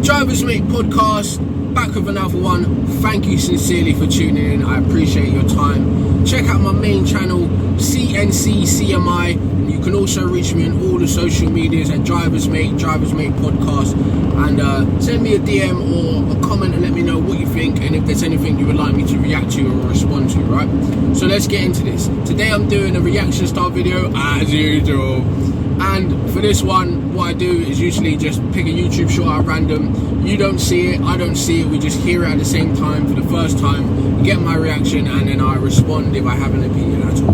Drivers Mate Podcast, back with another one. Thank you sincerely for tuning in. I appreciate your time. Check out my main channel, CNCCMI, and you can also reach me on all the social medias at Drivers Mate Podcast, and send me a DM or a comment and let me know what you think and if there's anything you would like me to react to or respond to, right? So let's get into this. Today I'm doing a reaction style video as usual. And for this one, what I do is usually just pick a YouTube short at random. You don't see it, I don't see it, we just hear it at the same time for the first time. You get my reaction and then I respond if I have an opinion at all.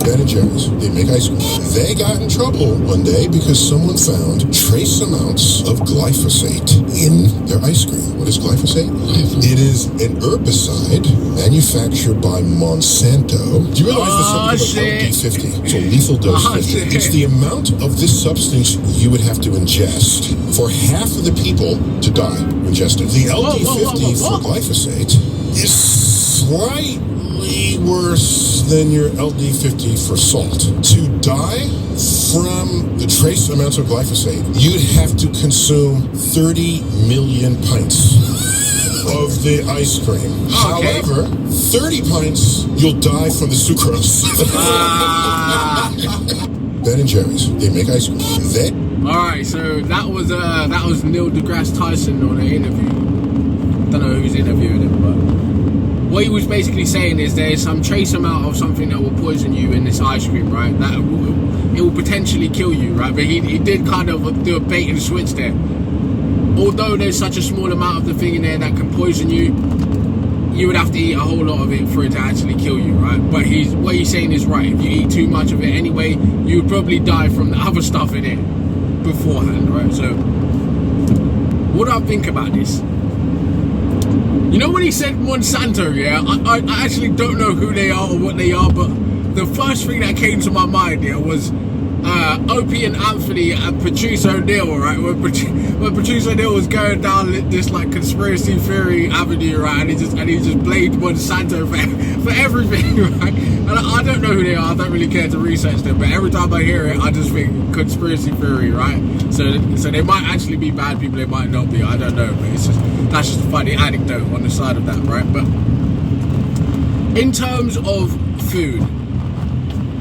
Ben and Jerry's, they make ice cream. They got in trouble one day because someone found trace amounts of glyphosate in their ice cream. What is glyphosate? It is an herbicide manufactured by Monsanto. Do you realize there's something called LD50? So lethal dose 50. It's the amount of this substance you would have to ingest for half of the people to die ingested. The LD50 for glyphosate is slightly worse than your LD50 for salt. To die from the trace amounts of glyphosate, you'd have to consume 30 million pints of the ice cream. However, 30 pints, you'll die from the sucrose. Ben and Jerry's, they make ice cream. Alright, so that was Neil Degrass Tyson on an interview. Don't know who's interviewing him, but what he was basically saying is there's some trace amount of something that will poison you in this ice cream, right? That it will potentially kill you, right? But he did kind of do a bait and switch there. Although there's such a small amount of the thing in there that can poison you, you would have to eat a whole lot of it for it to actually kill you, right? But what he's saying is right. If you eat too much of it anyway, you would probably die from the other stuff in it beforehand, right? So what do I think about this? You know when he said Monsanto, yeah, I actually don't know who they are or what they are, but the first thing that came to my mind, yeah, was Opie and Anthony and Patrice O'Neill, right? When Patrice O'Neill was going down this like conspiracy theory avenue, right, and he just blamed Monsanto for everything, right? And I don't know who they are. I don't really care to research them, but every time I hear it, I just think conspiracy theory, right? So they might actually be bad people. They might not be. I don't know, but that's just a funny anecdote on the side of that, right? But in terms of food,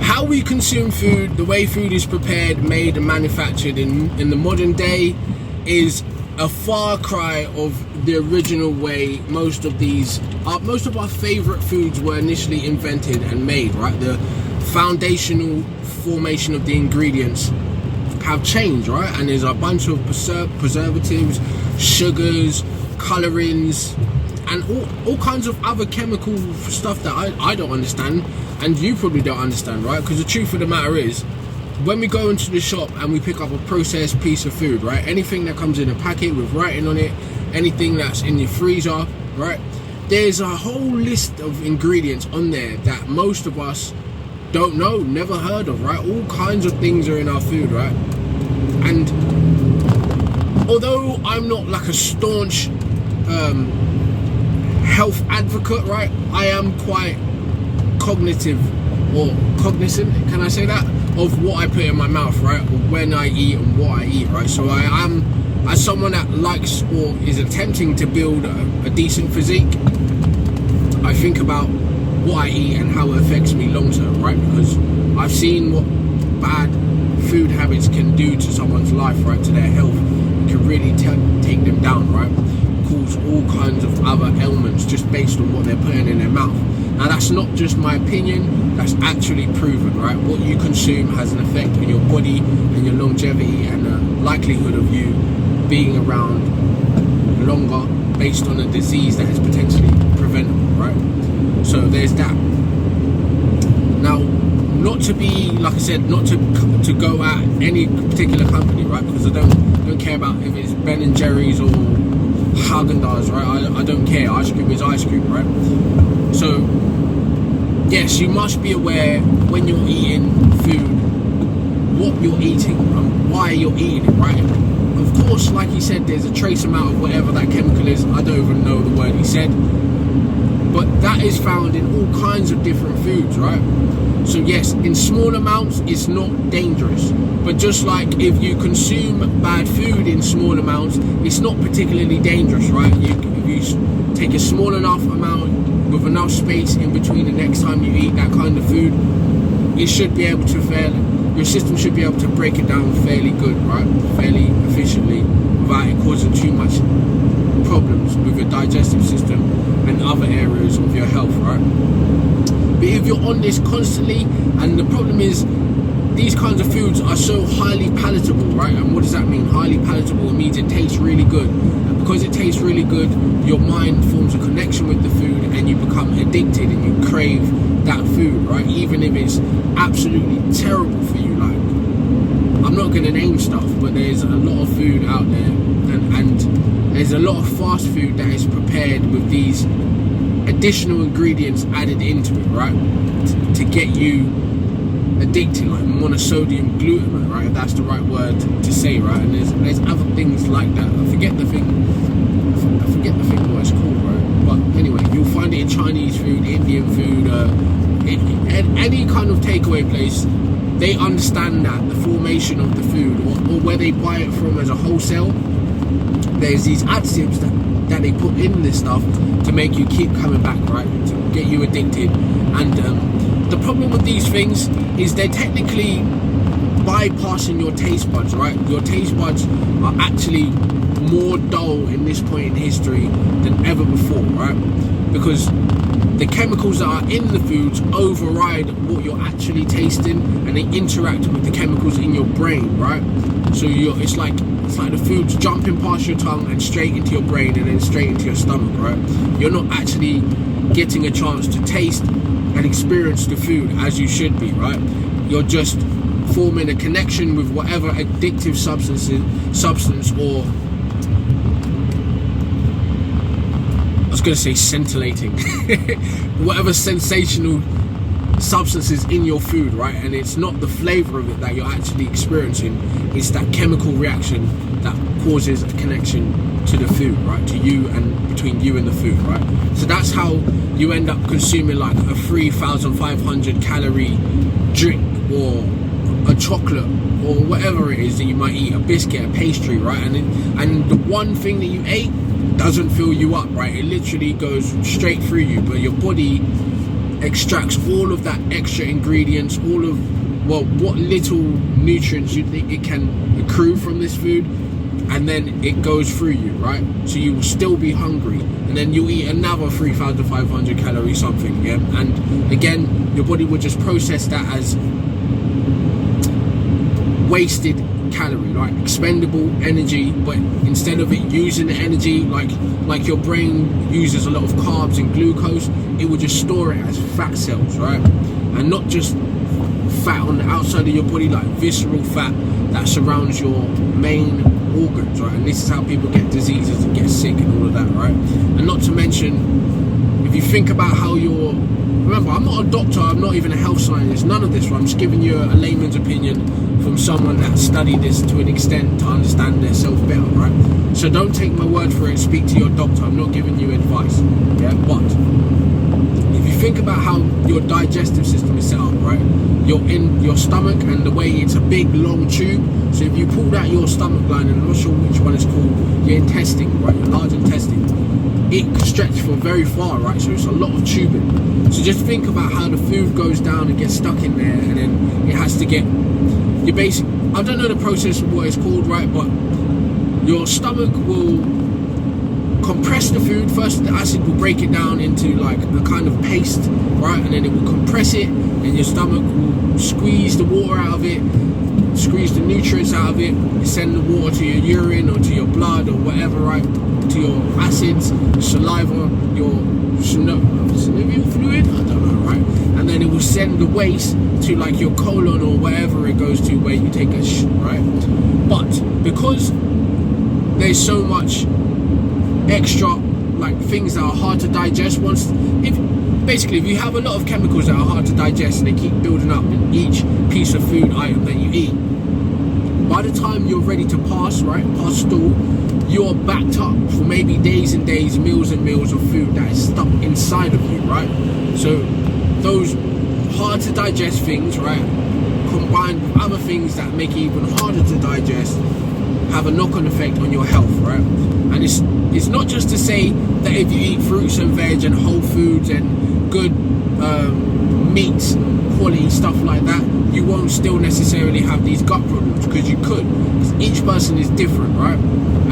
how we consume food, the way food is prepared, made and manufactured in the modern day is a far cry of the original way most of our favorite foods were initially invented and made, right? The foundational formation of the ingredients have changed, right? And there's a bunch of preservatives, sugars, colorings, and all kinds of other chemical stuff that I don't understand, and you probably don't understand, right? Because the truth of the matter is, when we go into the shop and we pick up a processed piece of food, right? Anything that comes in a packet with writing on it, anything that's in your freezer, right? There's a whole list of ingredients on there that most of us don't know, never heard of, right? All kinds of things are in our food, right? And although I'm not like a staunch health advocate, right, I am quite cognizant, can I say that, of what I put in my mouth, right, or when I eat and what I eat, right? So I am, as someone that likes or is attempting to build a decent physique, I think about what I eat and how it affects me long term, right? Because I've seen what bad food habits can do to someone's life, right, to their health. It can really take them down, right? Cause all kinds of other ailments just based on what they're putting in their mouth. Now that's not just my opinion, that's actually proven, right? What you consume has an effect on your body and your longevity and the likelihood of you being around longer based on a disease that is potentially preventable, right? So there's that. Now, not to be, like I said, not to go at any particular company, right? Because I don't care about if it's Ben and Jerry's or Haagen-Dazs, right? I don't care. Ice cream is ice cream, right? So yes, you must be aware when you're eating food, what you're eating and why you're eating it, right? Of course, like he said, there's a trace amount of whatever that chemical is. I don't even know the word he said. but that is found in all kinds of different foods, right? So yes, in small amounts it's not dangerous, but just like if you consume bad food in small amounts, it's not particularly dangerous, right? If you take a small enough amount with enough space in between the next time you eat that kind of food, it should be able to your system should be able to break it down fairly good, right? Fairly efficiently, without it causing too much problems with your digestive system and other areas of your health, right? But if you're on this constantly, and the problem is these kinds of foods are so highly palatable, right? And what does that mean? Highly palatable, it means it tastes really good. And because it tastes really good, your mind forms a connection with the food and you become addicted and you crave that food, right? Even if it's absolutely terrible for you. Like, I'm not going to name stuff, but there's a lot of food out there, and there's a lot of fast food that is prepared with these additional ingredients added into it, right? To get you addicted, like monosodium glutamate, right? If that's the right word to say, right? And there's other things like that. I forget the thing what it's called, right? But anyway, you'll find it in Chinese food, Indian food, any kind of takeaway place. They understand that the formation of the food, or where they buy it from as a wholesale, there's these additives that they put in this stuff to make you keep coming back, right? To get you addicted. And the problem with these things is they're technically bypassing your taste buds, right? Your taste buds are actually more dull in this point in history than ever before, right? Because the chemicals that are in the foods override what you're actually tasting, and they interact with the chemicals in your brain, right? So it's like the food's jumping past your tongue and straight into your brain and then straight into your stomach, right? You're not actually getting a chance to taste and experience the food as you should be, right? You're just forming a connection with whatever addictive substance or I was going to say scintillating whatever sensational substances in your food, right? And it's not the flavor of it that you're actually experiencing, it's that chemical reaction that causes a connection to the food, right? To you and between you and the food, right? So that's how you end up consuming like a 3,500 calorie drink or a chocolate or whatever it is that you might eat, a biscuit, a pastry, right? And the one thing that you ate doesn't fill you up, right? It literally goes straight through you, but your body extracts all of that extra ingredients, all of, well, what little nutrients you think it can accrue from this food, and then it goes through you, right? So you will still be hungry, and then you'll eat another 3,500 calorie something, yeah? And again, your body will just process that as wasted calorie, like expendable energy, but instead of it using the energy like your brain uses a lot of carbs and glucose, it will just store it as fat cells, right? And not just fat on the outside of your body, like visceral fat that surrounds your main organs, right? And this is how people get diseases and get sick and all of that, right? And not to mention, if you think about how you're, remember, I'm not a doctor, I'm not even a health scientist, none of this, right? I'm just giving you a layman's opinion from someone that studied this to an extent to understand their self better, right? So don't take my word for it, speak to your doctor, I'm not giving you advice, yeah? But if you think about how your digestive system is set up, right? You're in your stomach, and the way it's a big long tube, so if you pulled out your stomach line, and I'm not sure which one it's called, your intestine, right? Your large intestine, it can stretch for very far, right? So it's a lot of tubing. So just think about how the food goes down and gets stuck in there, and then it has to get your basic, I don't know the process of what it's called, right? But your stomach will compress the food. First, the acid will break it down into like a kind of paste, right? And then it will compress it, and your stomach will squeeze the water out of it, squeeze the nutrients out of it, send the water to your urine or to your blood or whatever, right? To your acids, saliva, your synovial fluid, I don't know, right? And then it will send the waste to like your colon or wherever it goes to where you take a shit, right? But because there's so much extra like things that are hard to digest, if you have a lot of chemicals that are hard to digest and they keep building up in each piece of food item that you eat, by the time you're ready to pass stool, you're backed up for maybe days and days, meals and meals of food that is stuck inside of you, right? So those hard to digest things, right, combined with other things that make it even harder to digest, have a knock-on effect on your health, right? And it's not just to say that if you eat fruits and veg and whole foods and good meats, quality stuff like that, you won't still necessarily have these gut problems, because you could. Because each person is different, right?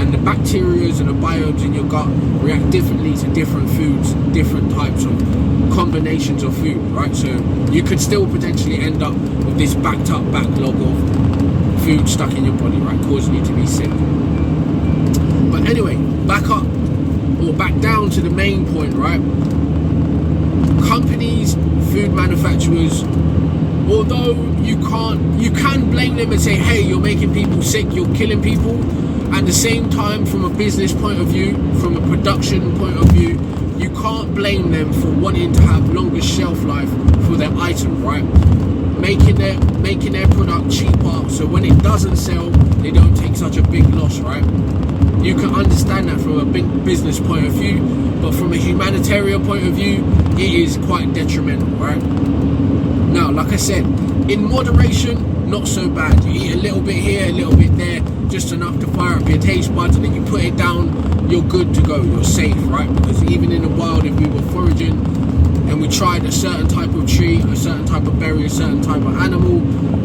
And the bacteria and the biomes in your gut react differently to different foods, different types of combinations of food, right? So you could still potentially end up with this backed up backlog of food stuck in your body, right, causing you to be sick. But anyway, back down to the main point, right? Companies, food manufacturers, although you can blame them and say, hey, you're making people sick, you're killing people. At the same time, from a business point of view, from a production point of view, you can't blame them for wanting to have longer shelf life for their item, right? Making their product cheaper, so when it doesn't sell, they don't take such a big loss, right? You can understand that from a big business point of view, but from a humanitarian point of view, it is quite detrimental, right? Now, like I said, in moderation, not so bad. You eat a little bit here, a little bit there, just enough to fire up your taste buds, and then you put it down, you're good to go, you're safe, right? Because even in the wild, if we were foraging and we tried a certain type of tree, a certain type of berry, a certain type of animal,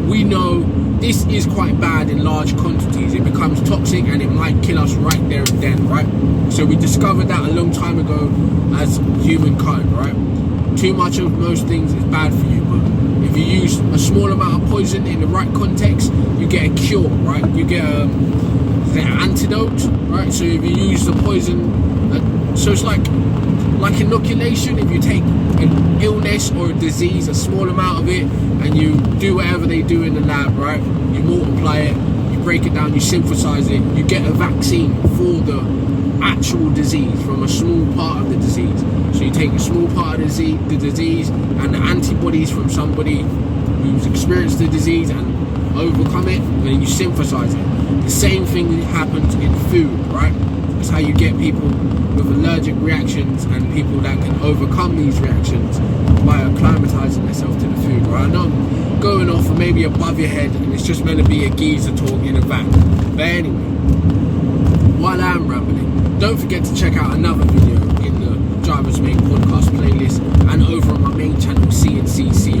we know this is quite bad in large quantities. It becomes toxic and it might kill us right there and then, right? So we discovered that a long time ago as humankind, right? Too much of most things is bad for you, but if you use a small amount of poison in the right context, you get a cure, right? You get an antidote, right? So if you use the poison, so it's like inoculation. If you take an illness or a disease, a small amount of it, and you do whatever they do in the lab, right? You multiply it, you break it down, you synthesize it, you get a vaccine for the actual disease from a small part of the disease. So you take a small part of the disease and the antibodies from somebody who's experienced the disease and overcome it, and then you synthesize it. The same thing happens in food, right? That's how you get people with allergic reactions and people that can overcome these reactions by acclimatizing themselves to the food, right? I know I'm going off maybe above your head and it's just meant to be a geezer talk in a van. But anyway, while I'm rambling, don't forget to check out another video in the Driver's Mate podcast playlist and over on my main channel, CNC.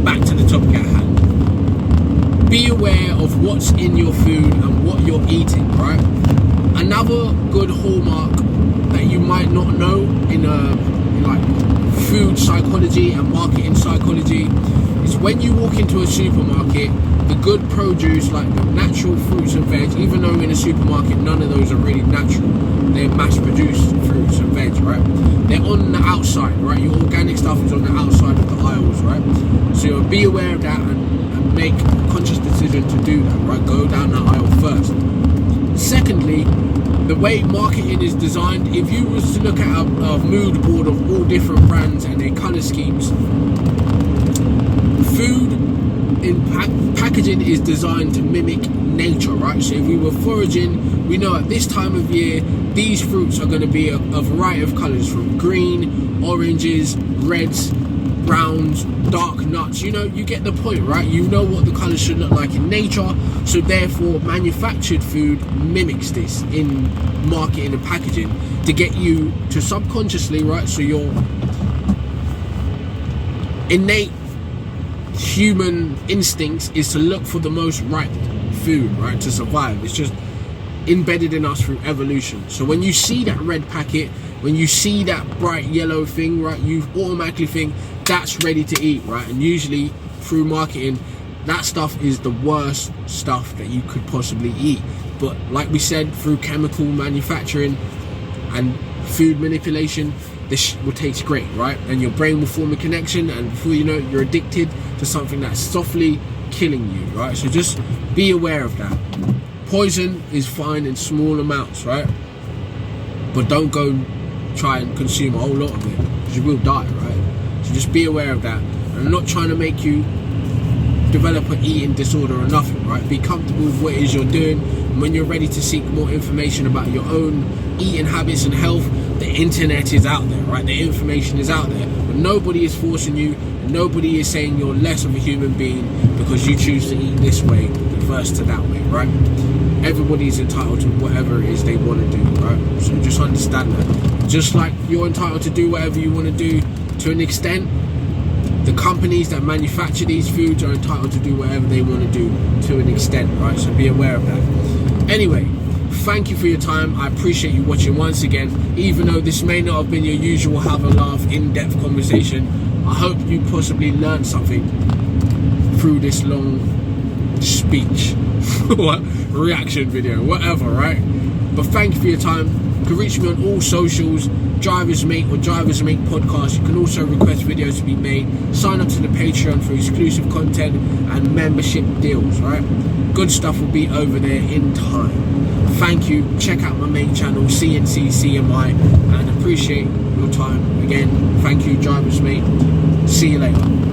Back to the topic at hand. Be aware of what's in your food and what you're eating, right? Another good hallmark that you might not know in like food psychology and marketing psychology is when you walk into a supermarket, the good produce, like the natural fruits and veg, even though in a supermarket none of those are really natural, they're mass-produced fruits and veg, right? They're on the outside, right? Your organic stuff is on the outside of the aisles, right? So be aware of that and make a conscious decision to do that, right? Go down that aisle first. Secondly, the way marketing is designed, if you was to look at a mood board of all different brands and their colour schemes, food in packaging is designed to mimic nature, right? So if we were foraging, we know at this time of year, these fruits are going to be a variety of colours, from green, oranges, reds, browns, dark nuts. You know, you get the point, right? You know what the colours should look like in nature, so therefore manufactured food mimics this in marketing and packaging to get you to subconsciously, right? So your innate human instincts is to look for the most ripe food, right, to survive. It's just embedded in us through evolution. So when you see that red packet, when you see that bright yellow thing, right, you automatically think that's ready to eat, right? And usually through marketing, that stuff is the worst stuff that you could possibly eat. But like we said, through chemical manufacturing and food manipulation, this will taste great, right? And your brain will form a connection, and before you know it, you're addicted to something that's softly killing you, right? So just be aware of that. Poison is fine in small amounts, right? But don't go try and consume a whole lot of it, because you will die, right? So just be aware of that. And I'm not trying to make you develop an eating disorder or nothing, right? Be comfortable with what it is you're doing. And when you're ready to seek more information about your own eating habits and health, the internet is out there, right? The information is out there. But nobody is forcing you, and nobody is saying you're less of a human being because you choose to eat this way versus to that way, right? Everybody's entitled to whatever it is they want to do, right? So just understand that. Just like you're entitled to do whatever you want to do to an extent, the companies that manufacture these foods are entitled to do whatever they want to do to an extent, right? So be aware of that. Anyway, thank you for your time. I appreciate you watching once again. Even though this may not have been your usual have a laugh, in-depth conversation, I hope you possibly learned something through this long speech reaction video, whatever, right? But thank you for your time. You can reach me on all socials, Drivers Mate or Drivers Mate Podcast. You can also request videos to be made. Sign up to the Patreon for exclusive content and membership deals, right? Good stuff will be over there in time. Thank you. Check out my main channel, CNC CMI, and appreciate your time. Again, thank you, Drivers Mate. See you later.